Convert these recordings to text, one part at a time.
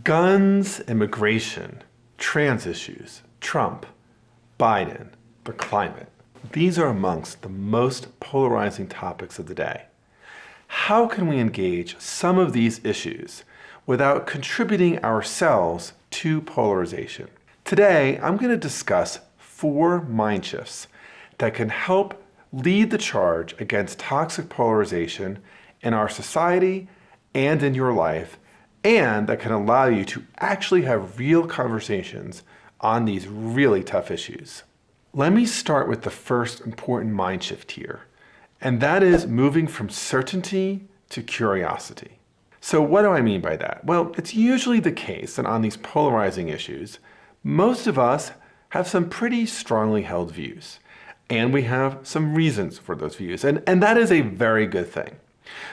Guns, immigration, trans issues, Trump, Biden, the climate. These are amongst the most polarizing topics of the day. How can we engage some of these issues without contributing ourselves to polarization? Today, I'm going to discuss 4 mind shifts that can help lead the charge against toxic polarization in our society and in your life, and that can allow you to actually have real conversations on these really tough issues. Let me start with the first important mind shift here, and that is moving from certainty to curiosity. So what do I mean by that? Well, it's usually the case that on these polarizing issues, most of us have some pretty strongly held views, and we have some reasons for those views, and that is a very good thing.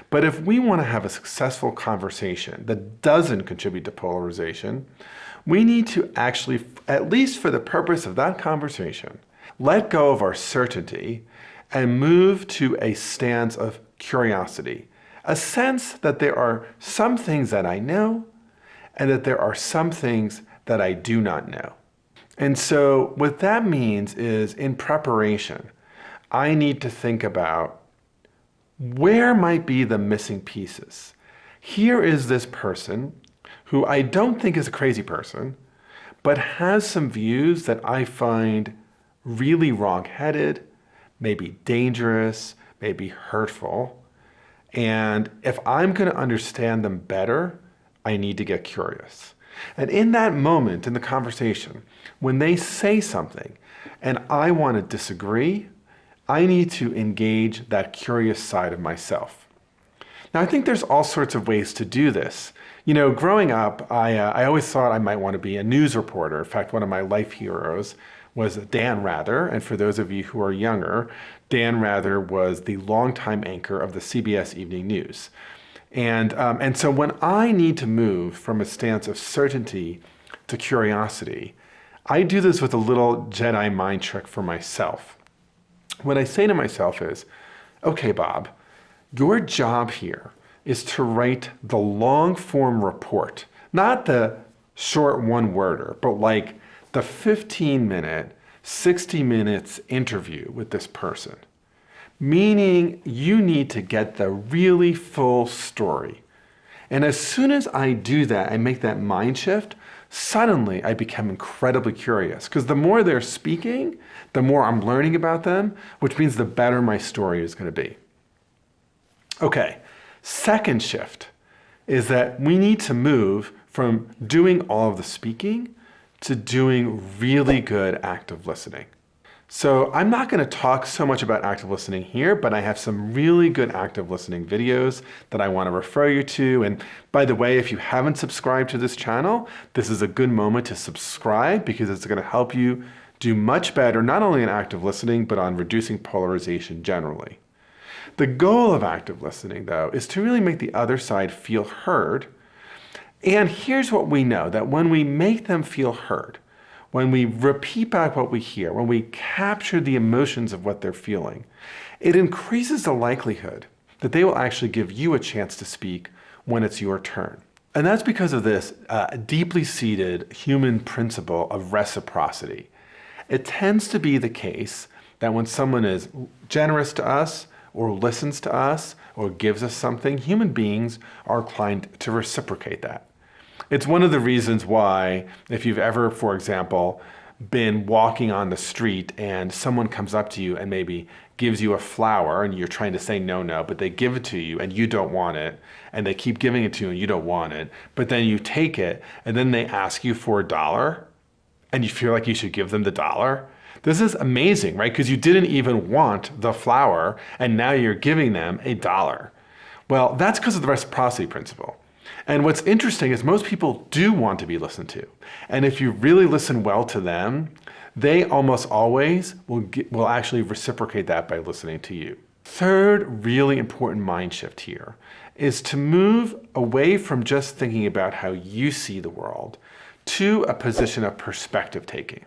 But if we want to have a successful conversation that doesn't contribute to polarization, we need to actually, at least for the purpose of that conversation, let go of our certainty and move to a stance of curiosity, a sense that there are some things that I know and that there are some things that I do not know. And so what that means is, in preparation, I need to think about where might be the missing pieces. Here is this person who I don't think is a crazy person, but has some views that I find really wrong-headed, maybe dangerous, maybe hurtful. And if I'm going to understand them better, I need to get curious. And in that moment in the conversation, when they say something and I want to disagree, I need to engage that curious side of myself. Now, I think there's all sorts of ways to do this. You know, growing up, I always thought I might want to be a news reporter. In fact, one of my life heroes was Dan Rather. And for those of you who are younger, Dan Rather was the longtime anchor of the CBS Evening News. And so when I need to move from a stance of certainty to curiosity, I do this with a little Jedi mind trick for myself. What I say to myself is, okay, Bob, your job here is to write the long form report, not the short one-worder, but like the 15-minute, 60 minutes interview with this person. Meaning you need to get the really full story. And as soon as I do that, I make that mind shift, suddenly I become incredibly curious, because the more they're speaking, the more I'm learning about them, which means the better my story is going to be. Okay, second shift is that we need to move from doing all of the speaking to doing really good active listening. So I'm not going to talk so much about active listening here, but I have some really good active listening videos that I want to refer you to. And by the way, if you haven't subscribed to this channel, this is a good moment to subscribe, because it's going to help you do much better, not only in active listening, but on reducing polarization generally. The goal of active listening, though, is to really make the other side feel heard. And here's what we know, that when we make them feel heard, when we repeat back what we hear, when we capture the emotions of what they're feeling, it increases the likelihood that they will actually give you a chance to speak when it's your turn. And that's because of this deeply seated human principle of reciprocity. It tends to be the case that when someone is generous to us, or listens to us, or gives us something, human beings are inclined to reciprocate that. It's one of the reasons why, if you've ever, for example, been walking on the street and someone comes up to you and maybe gives you a flower and you're trying to say no, but they give it to you and you don't want it, and they keep giving it to you and you don't want it, but then you take it and then they ask you for $1 and you feel like you should give them the $1. This is amazing, right? Because you didn't even want the flower and now you're giving them $1. Well, that's because of the reciprocity principle. And what's interesting is most people do want to be listened to. And if you really listen well to them, they almost always will actually reciprocate that by listening to you. Third really important mind shift here is to move away from just thinking about how you see the world to a position of perspective taking.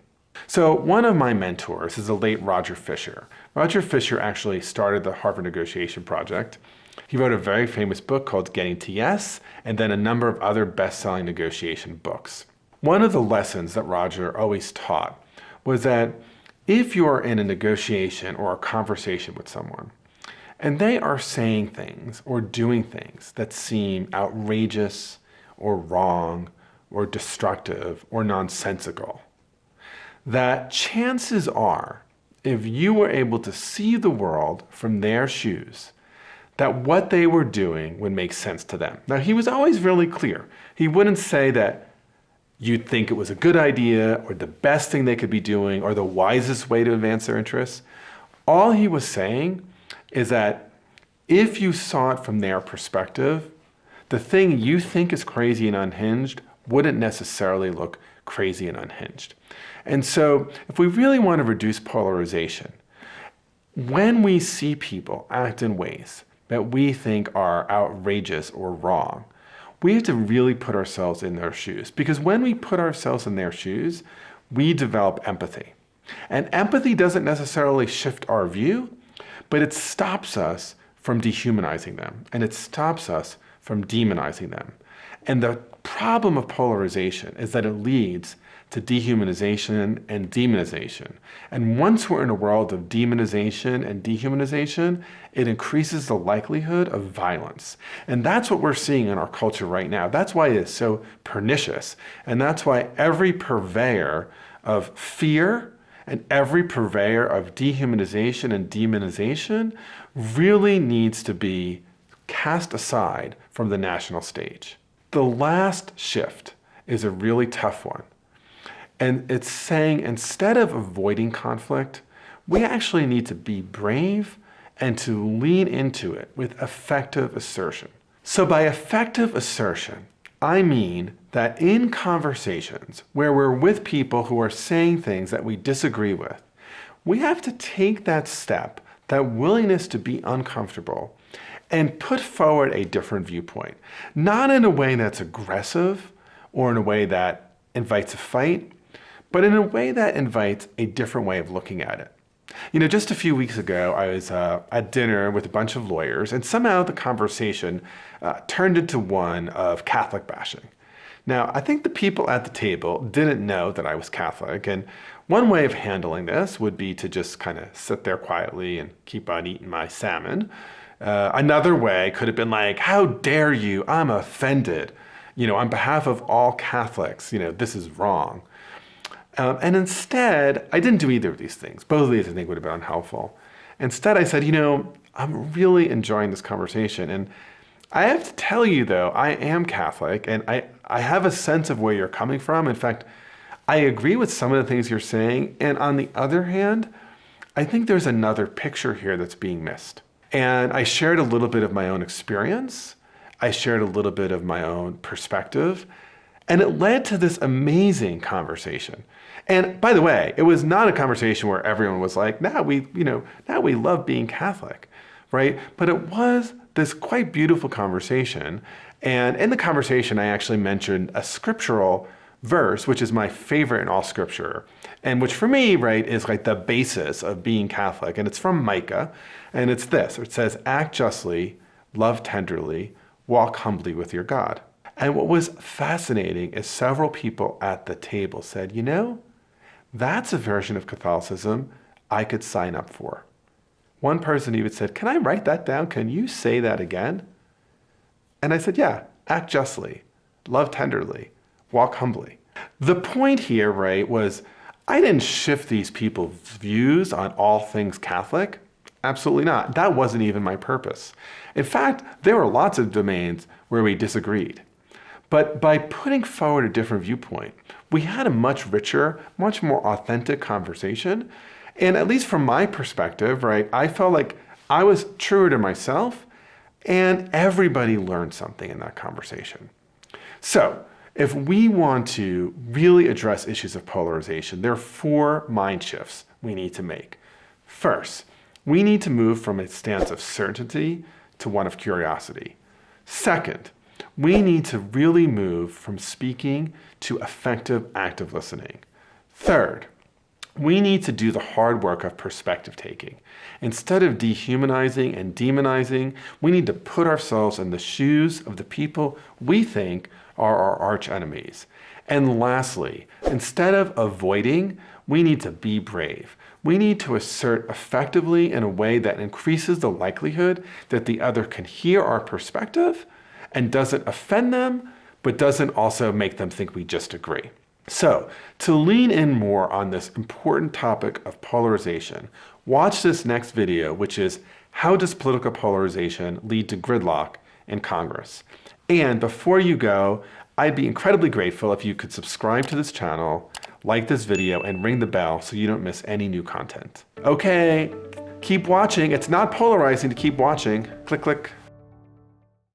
So one of my mentors is the late Roger Fisher. Roger Fisher actually started the Harvard Negotiation Project. He wrote a very famous book called Getting to Yes, and then a number of other best-selling negotiation books. One of the lessons that Roger always taught was that if you're in a negotiation or a conversation with someone, and they are saying things or doing things that seem outrageous or wrong or destructive or nonsensical, that chances are, if you were able to see the world from their shoes, that what they were doing would make sense to them. Now, he was always really clear. He wouldn't say that you'd think it was a good idea or the best thing they could be doing or the wisest way to advance their interests. All he was saying is that if you saw it from their perspective, the thing you think is crazy and unhinged wouldn't necessarily look crazy and unhinged. And so if we really want to reduce polarization, when we see people act in ways that we think are outrageous or wrong, we have to really put ourselves in their shoes. Because when we put ourselves in their shoes, we develop empathy. And empathy doesn't necessarily shift our view, but it stops us from dehumanizing them, and it stops us from demonizing them. And the problem of polarization is that it leads to dehumanization and demonization. And once we're in a world of demonization and dehumanization, it increases the likelihood of violence. And that's what we're seeing in our culture right now. That's why it's so pernicious. And that's why every purveyor of fear and every purveyor of dehumanization and demonization really needs to be cast aside from the national stage. The last shift is a really tough one. And it's saying instead of avoiding conflict, we actually need to be brave and to lean into it with effective assertion. So by effective assertion, I mean that in conversations where we're with people who are saying things that we disagree with, we have to take that step, that willingness to be uncomfortable, and put forward a different viewpoint. Not in a way that's aggressive or in a way that invites a fight, but in a way that invites a different way of looking at it. You know, just a few weeks ago, I was at dinner with a bunch of lawyers, and somehow the conversation turned into one of Catholic bashing. Now, I think the people at the table didn't know that I was Catholic, and one way of handling this would be to just kind of sit there quietly and keep on eating my salmon. Another way could have been like, how dare you, I'm offended. You know, on behalf of all Catholics, you know, this is wrong. And instead, I didn't do either of these things. Both of these, I think, would have been unhelpful. Instead, I said, you know, I'm really enjoying this conversation. And I have to tell you, though, I am Catholic, and I have a sense of where you're coming from. In fact, I agree with some of the things you're saying. And on the other hand, I think there's another picture here that's being missed. And I shared a little bit of my own experience. I shared a little bit of my own perspective. And it led to this amazing conversation. And by the way, it was not a conversation where everyone was like, now we love being Catholic, right? But it was this quite beautiful conversation. And in the conversation, I actually mentioned a scriptural verse, which is my favorite in all scripture, and which for me, right, is like the basis of being Catholic. And it's from Micah, and it's this. It says, act justly, love tenderly, walk humbly with your God. And what was fascinating is several people at the table said, you know, that's a version of Catholicism I could sign up for. One person even said, can I write that down? Can you say that again? And I said, yeah, act justly, love tenderly, walk humbly. The point here, right, was I didn't shift these people's views on all things Catholic. Absolutely not. That wasn't even my purpose. In fact, there were lots of domains where we disagreed. But by putting forward a different viewpoint, we had a much richer, much more authentic conversation. And at least from my perspective, right, I felt like I was truer to myself and everybody learned something in that conversation. So if we want to really address issues of polarization, there are 4 mind shifts we need to make. First, we need to move from a stance of certainty to one of curiosity. Second, we need to really move from speaking to effective active listening. Third, We need to do the hard work of perspective taking. Instead of dehumanizing and demonizing, we need to put ourselves in the shoes of the people we think are our arch enemies. And lastly, instead of avoiding, we need to be brave. We need to assert effectively in a way that increases the likelihood that the other can hear our perspective and doesn't offend them, but doesn't also make them think we just agree. So, to lean in more on this important topic of polarization, watch this next video, which is how does political polarization lead to gridlock in Congress? And before you go, I'd be incredibly grateful if you could subscribe to this channel, like this video, and ring the bell so you don't miss any new content. Okay, keep watching. It's not polarizing to keep watching. Click, click.